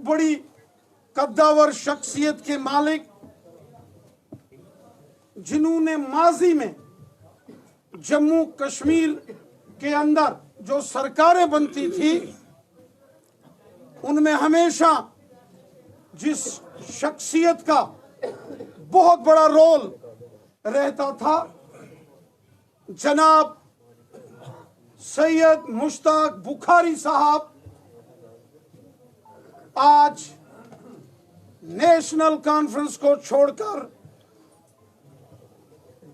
बड़ी कद्दावर शख्सियत के मालिक, जिन्होंने माजी में जम्मू कश्मीर के अंदर जो सरकारें बनती थी उनमें हमेशा जिस शख्सियत का बहुत बड़ा रोल रहता था, जनाब सैयद मुश्ताक बुखारी साहब आज नेशनल कॉन्फ्रेंस को छोड़कर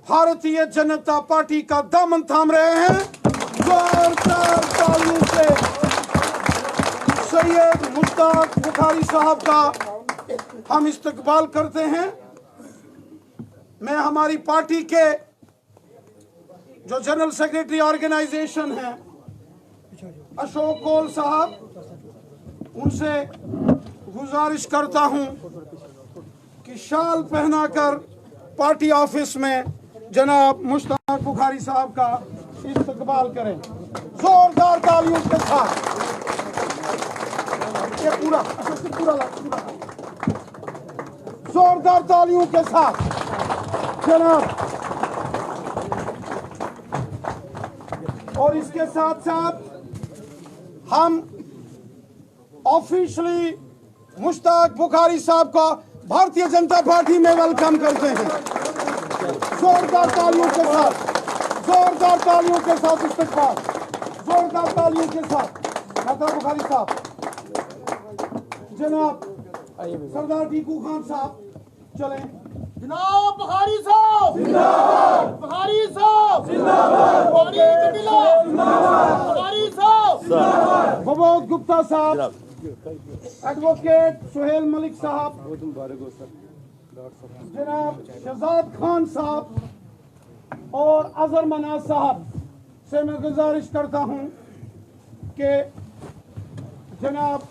भारतीय जनता पार्टी का दामन थाम रहे हैं। जोरदार तालियों से सैयद मुश्ताक बुखारी साहब का हम इस्तकबाल करते हैं। मैं हमारी पार्टी के जो जनरल सेक्रेटरी ऑर्गेनाइजेशन है अशोक कौल साहब, उनसे गुजारिश करता हूं कि शाल पहनाकर पार्टी ऑफिस में जनाब मुश्ताक बुखारी साहब का इस्तकबाल करें जोरदार तालियों के साथ। ये पूरा जोरदार तालियों के साथ जनाब। और इसके साथ साथ हम ऑफिशियली मुश्ताक बुखारी साहब का भारतीय जनता पार्टी में वेलकम करते हैं जोरदार तालियों के साथ, जोरदार तालियों के साथ इस्तकबाल, जोरदार तालियों के साथ। मुश्ताक बुखारी साहब, जनाब सरदार टीकू खान साहब चलें। जनाब बुखारी साहब जिंदाबाद, बुखारी साहब जिंदाबाद, बुखारी साहब जिंदाबाद, बबोध गुप्ता साहब, एडवोकेट सुहेल मलिक साहब, जनाब शहजाद खान साहब और अजहर मनाज साहब से मैं गुजारिश करता हूं कि जनाब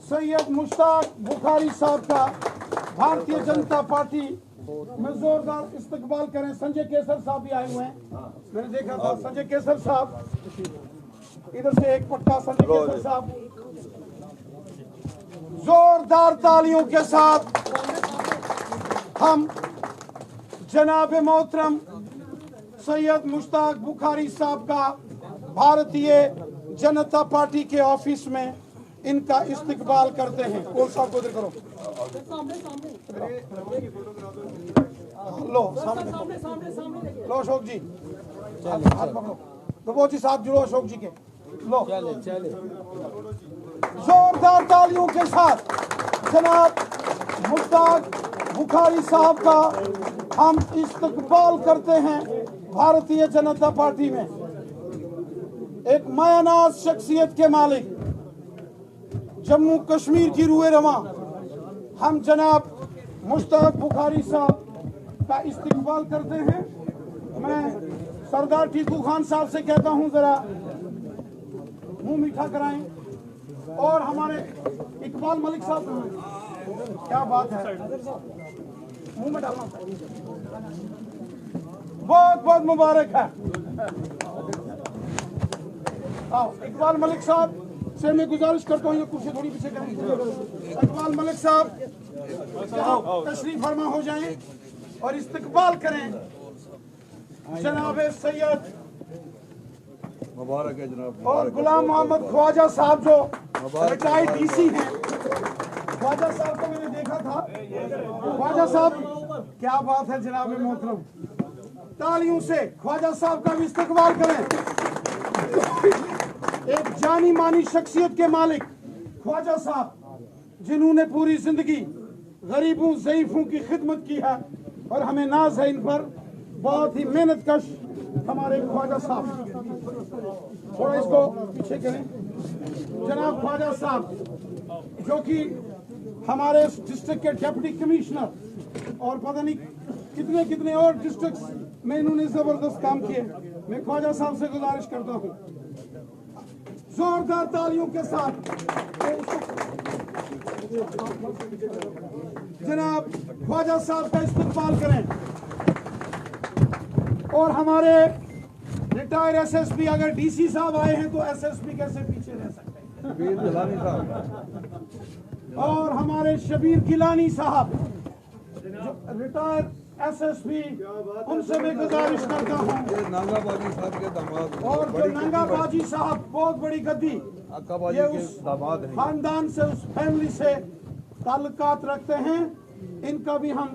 सैयद मुश्ताक बुखारी साहब का भारतीय जनता पार्टी में जोरदार इस्तकबाल करें। संजय केसर साहब भी आए हुए हैं, मैंने देखा था संजय केसर साहब, इधर से एक पट्टा संजय केसर साहब। जोरदार तालियों के साथ हम जनाब मोहतरम सैयद मुश्ताक बुखारी साहब का भारतीय जनता पार्टी के ऑफिस में इनका इस्तकबाल करते हैं। कौन साहब को इधर करो, लो सामने लो अशोक जी, हाथ पकड़ो, तो जी साथ जुड़ो अशोक जी के, लो चले। जोरदार तालियों के साथ जनाब मुश्ताक बुखारी साहब का हम इस्तकबाल करते हैं भारतीय जनता पार्टी में। एक मायानाज शख्सियत के मालिक, जम्मू कश्मीर की रूए रवा, हम जनाब मुश्ताक बुखारी साहब का इस्तकबाल करते हैं। मैं सरदार टीकू खान साहब से कहता हूं जरा मुंह मीठा कराएं। और हमारे इकबाल मलिक साहब, क्या बात है, मुंह में डालना, बहुत बहुत मुबारक है। आओ इकबाल मलिक साहब से मैं गुजारिश करता हूँ ये कुर्सी थोड़ी पीछे करें। इकबाल मलिक साहब तशरीफ फरमा हो जाएं और इस्तकबाल करें जनाब सैयद मुबारक है जनाब। और गुलाम मोहम्मद ख्वाजा साहब जो रिटायर्ड डीसी हैं। ख्वाजा साहब को मैंने देखा था। ख्वाजा साहब क्या बात है जनाब मोहतरम, तालियों से ख्वाजा साहब का भी इस्तकबाल करें। एक जानी मानी शख्सियत के मालिक ख्वाजा साहब, जिन्होंने पूरी जिंदगी गरीबों ज़ईफों की खिदमत की है और हमें नाज है इन पर, बहुत ही मेहनत कश हमारे ख्वाजा साहब। थोड़ा इसको पीछे करें। जनाब ख्वाजा साहब जो कि हमारे डिस्ट्रिक्ट के डिप्टी कमिश्नर और पता नहीं कितने कितने और डिस्ट्रिक्ट में इन्होंने जबरदस्त काम किए। मैं ख्वाजा साहब से गुजारिश करता हूँ जोरदार तालियों के साथ जनाब ख्वाजा साहब का इस्तकबाल करें। और हमारे रिटायर्ड एसएसपी, अगर डीसी साहब आए हैं तो एसएसपी कैसे पीछे रह सकते हैं। शबीर गिलानी साहब और हमारे शबीर गिलानी साहब जो रिटायर एसएसपी, उनसे मैं गुजारिश करता हूँ। ये नांगाबाजी साहब के दामाद और जो नंगाबाजी साहब बहुत बड़ी गद्दी, अक्काबाजी ये के उस दामाद हैं। खानदान से, उस फैमिली से ताल्लुकात रखते हैं, इनका भी हम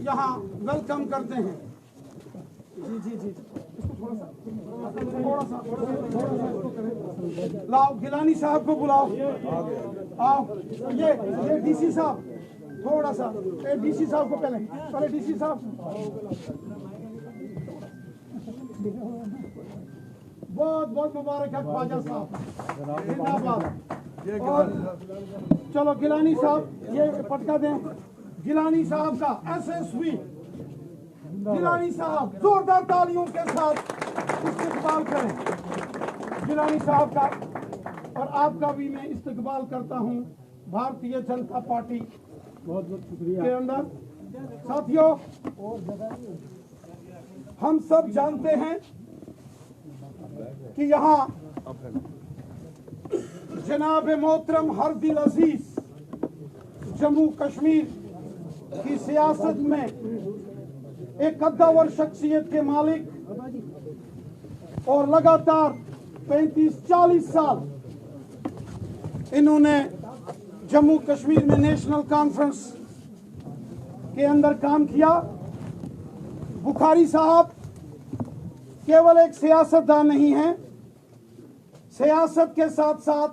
यहाँ वेलकम करते हैं। जी जी जी, इसको थोड़ा सा लाओ, गिलानी साहब को बुलाओ, आओ। ये डीसी साहब, थोड़ा सा डीसी साहब को पहले डीसी साहब, बहुत बहुत मुबारक है ख्वाजा साहब, जिंदाबाद। और चलो गिलानी साहब ये पटका दें, गिलानी साहब का एसएसपी गिलानी साहब, जोरदार तालियों के साथ इस्तकबाल करें गिलानी साहब का। और आपका भी मैं इस्तकबाल करता हूं भारतीय जनता पार्टी बहुत बहुत शुक्रिया के अंदर। साथियों, हम सब जानते हैं कि यहाँ जनाब मोहतरम हरदिल अजीज जम्मू कश्मीर की सियासत में एक कद्दावर शख्सियत के मालिक और लगातार 35-40 साल इन्होंने जम्मू कश्मीर में नेशनल कॉन्फ्रेंस के अंदर काम किया। बुखारी साहब केवल एक सियासतदान नहीं हैं, सियासत के साथ साथ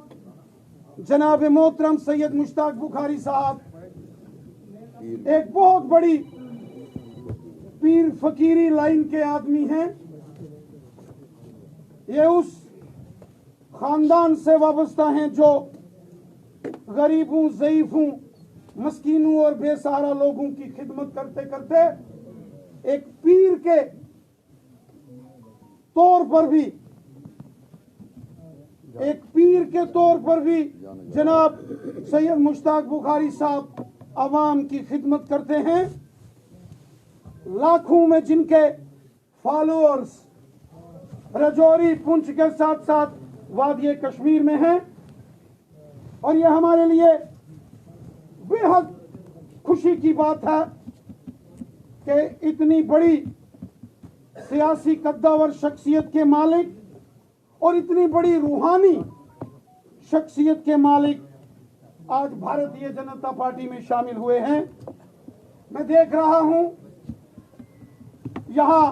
जनाब मोहतरम सैयद मुश्ताक बुखारी साहब एक बहुत बड़ी पीर फकीरी लाइन के आदमी हैं। ये उस खानदान से वाबस्ता हैं जो गरीबों, ज़ईफों, मस्कीनों और बेसहारा लोगों की खिदमत करते करते एक पीर के तौर पर भी जनाब सैयद मुश्ताक बुखारी साहब अवाम की खिदमत करते हैं। लाखों में जिनके फॉलोअर्स राजौरी, पुंछ के साथ साथ वादिये कश्मीर में हैं। और यह हमारे लिए बेहद खुशी की बात है कि इतनी बड़ी सियासी कद्दावर शख्सियत के मालिक और इतनी बड़ी रूहानी शख्सियत के मालिक आज भारतीय जनता पार्टी में शामिल हुए हैं। मैं देख रहा हूं यहां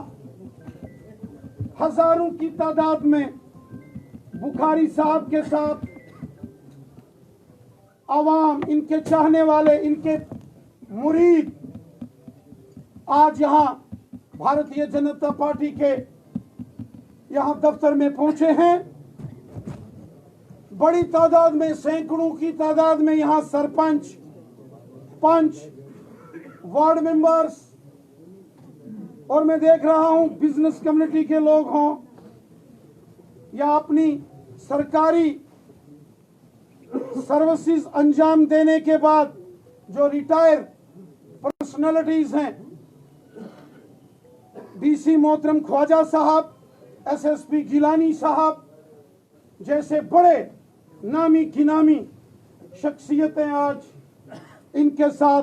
हजारों की तादाद में बुखारी साहब के साथ आवाम, इनके चाहने वाले, इनके मुरीद आज यहां भारतीय जनता पार्टी के यहां दफ्तर में पहुंचे हैं। बड़ी तादाद में, सैकड़ों की तादाद में यहां सरपंच, पंच, वार्ड मेंबर्स और मैं देख रहा हूं बिजनेस कम्युनिटी के लोग हों या अपनी सरकारी सर्विसेज अंजाम देने के बाद जो रिटायर पर्सनालिटीज हैं, डीसी मोहतरम ख्वाजा साहब, एसएसपी गिलानी साहब जैसे बड़े नामी गिनामी शख्सियतें आज इनके साथ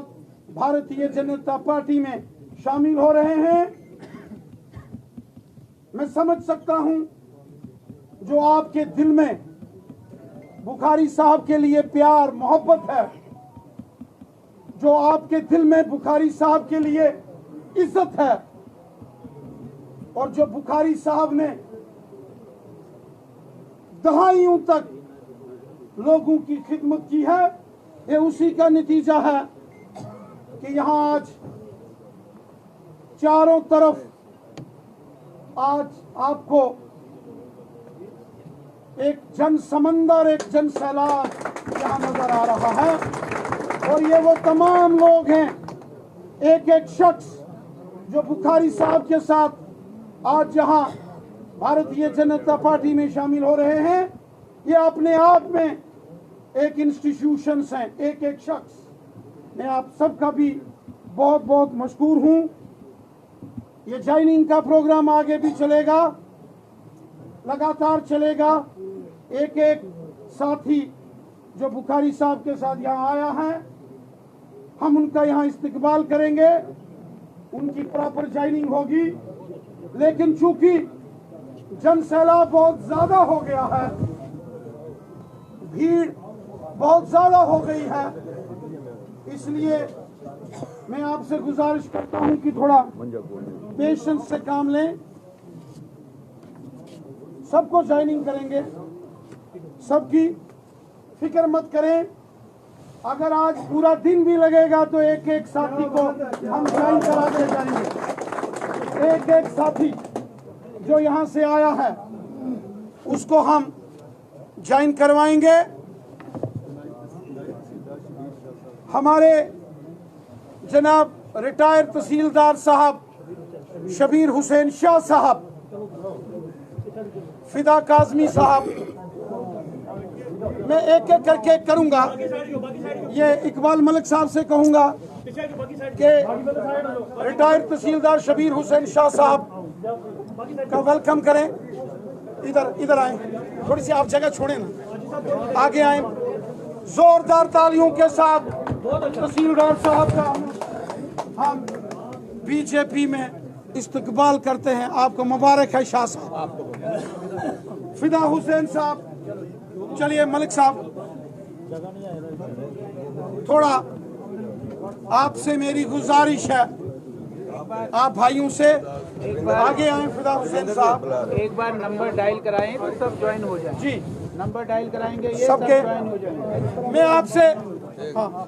भारतीय जनता पार्टी में शामिल हो रहे हैं। मैं समझ सकता हूं जो आपके दिल में बुखारी साहब के लिए प्यार मोहब्बत है, जो आपके दिल में बुखारी साहब के लिए इज्जत है और जो बुखारी साहब ने दहाइयों तक लोगों की खिदमत की है, ये उसी का नतीजा है कि यहां आज चारों तरफ आज आपको एक जन समंदर, एक जन सैलाब यहां नजर आ रहा है। और ये वो तमाम लोग हैं, एक एक शख्स जो बुखारी साहब के साथ आज यहां भारतीय जनता पार्टी में शामिल हो रहे हैं, ये अपने आप में एक इंस्टीट्यूशंस हैं। एक एक शख्स, मैं आप सबका भी बहुत बहुत मशकूर हूं। ये ज्वाइनिंग का प्रोग्राम आगे भी चलेगा, लगातार चलेगा। एक एक साथी जो बुखारी साहब के साथ यहाँ आया है, हम उनका यहाँ इस्तकबाल करेंगे, उनकी प्रॉपर ज्वाइनिंग होगी। लेकिन चूंकि जन सैलाब बहुत ज्यादा हो गया है, भीड़ बहुत ज्यादा हो गई है, इसलिए मैं आपसे गुजारिश करता हूं कि थोड़ा पेशेंस से काम लें। सबको ज्वाइनिंग करेंगे, सबकी फिक्र मत करें। अगर आज पूरा दिन भी लगेगा तो एक एक साथी को हम ज्वाइन कराते जाएंगे। एक एक साथी जो यहाँ से आया है उसको हम ज्वाइन करवाएंगे। हमारे जनाब रिटायर्ड तहसीलदार साहब शबीर हुसैन शाह साहब, फिदा काजमी साहब, मैं एक एक करके करूंगा। ये इकबाल मलिक साहब से कहूंगा कि रिटायर्ड तहसीलदार शबीर हुसैन शाह साहब का वेलकम करें। इधर आए, थोड़ी सी आप जगह छोड़े ना, आगे आए। जोरदार तालियों के साथ तहसीलदार साहब का हम बीजेपी में इस्तकबाल करते हैं। आपको मुबारक है शाह साहब। फिदा हुसैन साहब, चलिए मलिक साहब, थोड़ा आपसे मेरी गुजारिश है, आप भाइयों से आगे आए। फिदा हुसैन साहब, एक बार नंबर डायल कराएं तो सब ज्वाइन हो जाए। जी नंबर डायल कराएंगे, ये सब सबके ज्वाइन हो जाएंगे। मैं आपसे हाँ